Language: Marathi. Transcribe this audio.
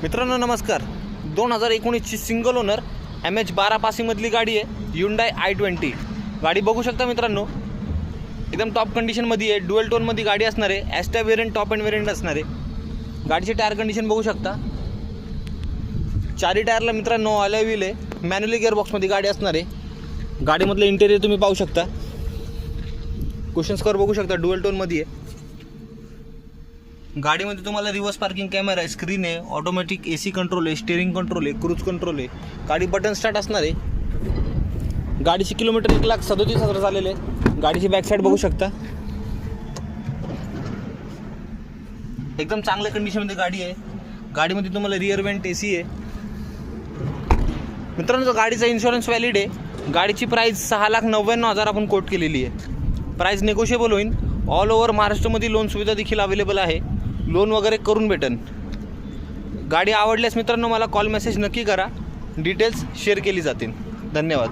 मित्रांनो नमस्कार. 2019ची सिंगल ओनर MH12 पासिंगमधली गाडी आहे, Hyundai i20. गाडी बघू शकता मित्रांनो, एकदम टॉप कंडिशनमध्ये आहे. ड्युअल टोनमध्ये गाडी असणार आहे. Asta variant top end variant असणार आहे. गाडीची टायर कंडिशन बघू शकता. चारी टायरला मित्रांनो अलॉय व्हील आहे. मॅन्युअली गिअरबॉक्समध्ये गाडी असणार आहे. गाडीमधलं इंटेरियर तुम्ही पाहू शकता. कुशन स्कोअर बघू शकता, ड्युअल टोनमध्ये आहे. गाडीमध्ये तुम्हाला रिव्हर्स पार्किंग कॅमेरा आहे, स्क्रीन आहे, ऑटोमॅटिक AC कंट्रोल आहे, स्टीअरिंग कंट्रोल आहे, क्रूज कंट्रोल आहे. गाडी बटन स्टार्ट असणार आहे. गाडीची किलोमीटर 1,37,000 झालेले आहे. गाडीची बॅक साईड बघू शकता. एकदम चांगल्या कंडिशनमध्ये गाडी आहे. गाडीमध्ये तुम्हाला रिअर वेंट AC आहे. मित्रांनो जो गाडीचा इन्शुरन्स व्हॅलिड आहे. गाडीची प्राईस 6,99,000 आपण कोट केलेली आहे. प्राईस निगोशिएबल होईल. ऑल ओव्हर महाराष्ट्रामध्ये लोन सुविधा देखील अवेलेबल आहे. लोन वगैरे करून भेटेन. गाडी आवडल्यास मित्रांनो मला कॉल मेसेज नक्की करा. डिटेल्स शेअर केली जातील. धन्यवाद.